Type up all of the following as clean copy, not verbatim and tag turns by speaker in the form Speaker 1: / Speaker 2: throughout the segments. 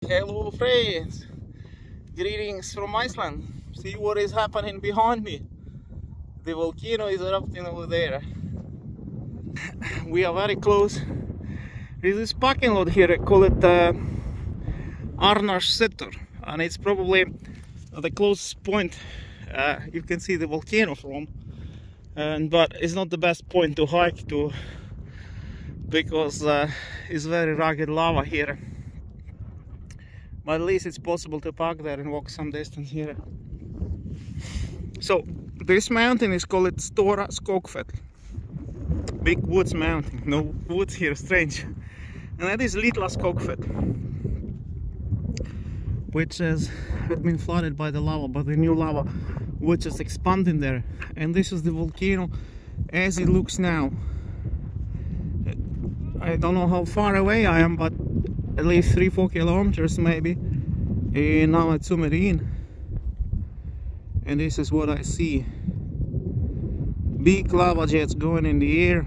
Speaker 1: Hello friends, greetings from Iceland. See what is happening behind me. The volcano is erupting over there. We are very close. There is this parking lot here, I call it Arnarsetur, and it's probably the closest point you can see the volcano from. But it's not the best point to hike to because it's very rugged lava here. But at least it's possible to park there and walk some distance here. So this mountain is called Stora Skogfell. Big woods mountain. No woods here, strange. And that is Litla Skogfell, which has been flooded by the lava, by the new lava, which is expanding there. And this is the volcano as it looks now. I don't know how far away I am, but at least 3-4 kilometers maybe. And now at Submarine, and this is what I see. Big lava jets going in the air.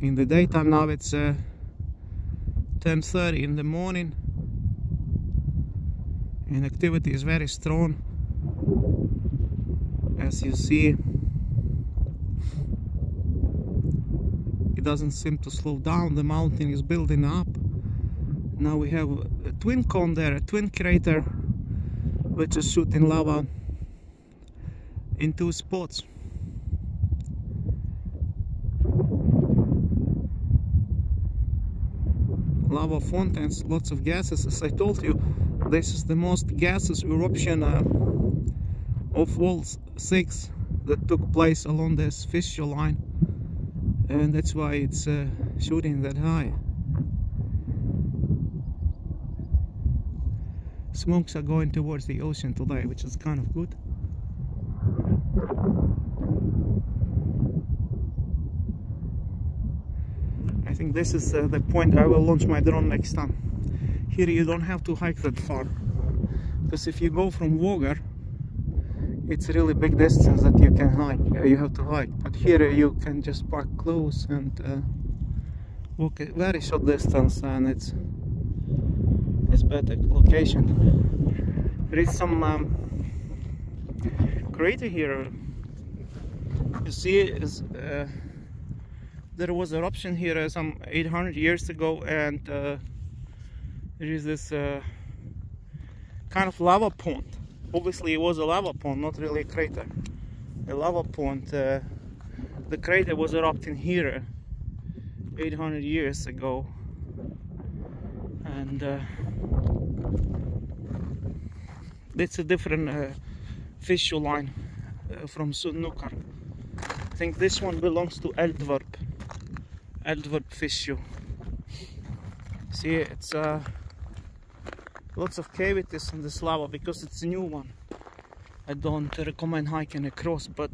Speaker 1: In the daytime now it's 10:30 in the morning, and activity is very strong, as you see. It doesn't seem to slow down. The mountain is building up. Now we have a twin cone there, a twin crater, which is shooting lava in 2 spots. Lava fontains, lots of gases. As I told you, this is the most gaseous eruption of all 6 that took place along this fissure line. And that's why it's shooting that high. Smokes are going towards the ocean today, which is kind of good. I think this is the point I will launch my drone next time. Here you don't have to hike that far, because if you go from Vågar, it's a really big distance that you can hike. You have to hike, but here you can just park close and walk a very short distance, and it's better location. There is some crater here. You see, there was eruption here some 800 years ago, and there is this kind of lava pond. Obviously it was a lava pond, not really a crater. A lava pond. The crater was erupting here 800 years ago, and it's a different fissure line from Sundhnukur. I think this one belongs to Eldvarp fissure. See, it's lots of cavities in this lava because it's a new one. I don't recommend hiking across, but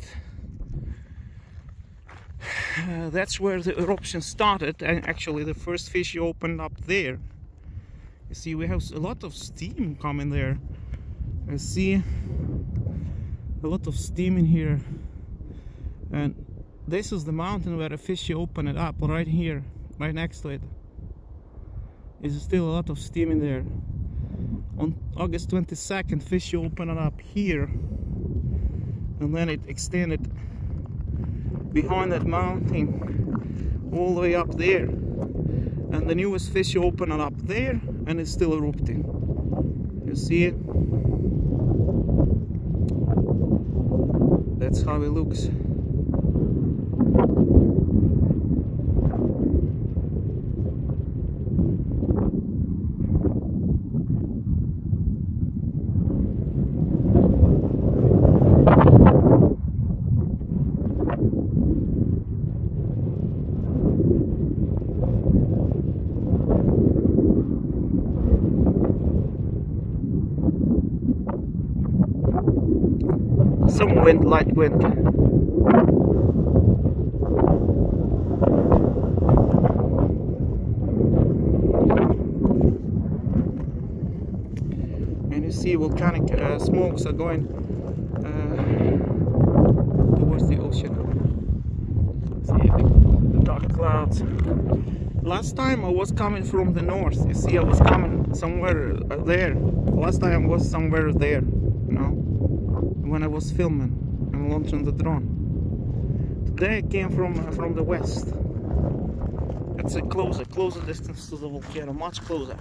Speaker 1: that's where the eruption started, and actually the first fissure opened up there. You see, we have a lot of steam coming there. I see a lot of steam in here, and this is the mountain where the fissure opened it up. Right here, right next to it, is still a lot of steam in there. On August 22nd, fissure opened it up here, and then it extended behind that mountain all the way up there, and the newest fissure opened it up there, and it's still erupting. You see it? That's how it looks. Some wind, light wind. And you see volcanic smokes are going towards the ocean. See the dark clouds. Last time I was coming from the north. You see, I was coming somewhere there. Last time I was somewhere there, you know, when I was filming and launching the drone. Today I came from the west. It's a closer distance to the volcano, much closer.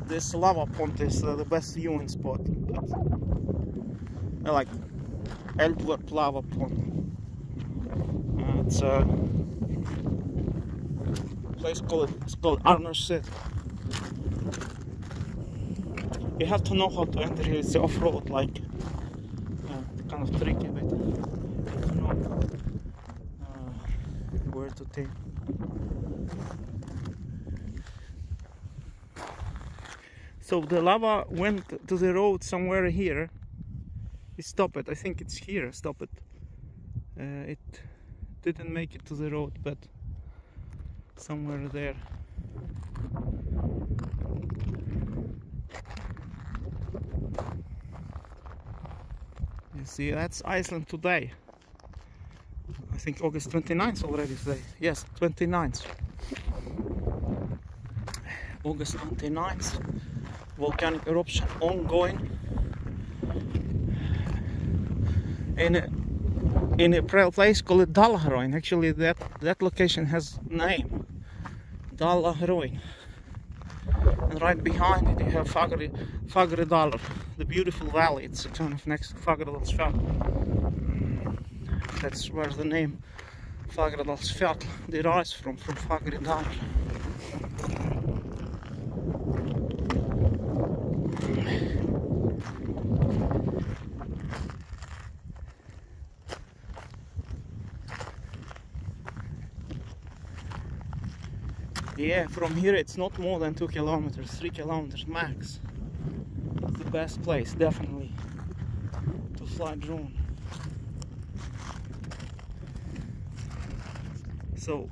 Speaker 1: This lava pond is the best viewing spot. I like Eldworth lava pond. It's a place called Arnarsetur. You have to know how to enter here. It's off-road, like kind of tricky, but you have to know where to take. So the lava went to the road somewhere here. It stopped it. I think it's here. Stop it. It didn't make it to the road, but somewhere there. You see, that's Iceland today. I think August 29th already today. Yes, 29th. August 29th. Volcanic eruption ongoing. In a place called Dalahroin. Actually, that location has name, Dalahroin. And right behind it you have Fagradalur, the beautiful valley. It's kind of next to Fagradalsfjall. That's where the name Fagradalsfjall derives from Fagradalur. Yeah, from here it's not more than 2 kilometers, 3 kilometers max. It's the best place, definitely, to fly drone. So,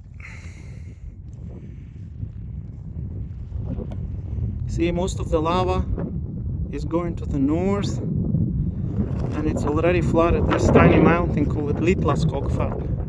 Speaker 1: see, most of the lava is going to the north, and it's already flooded this tiny mountain called Litlaskogfjall.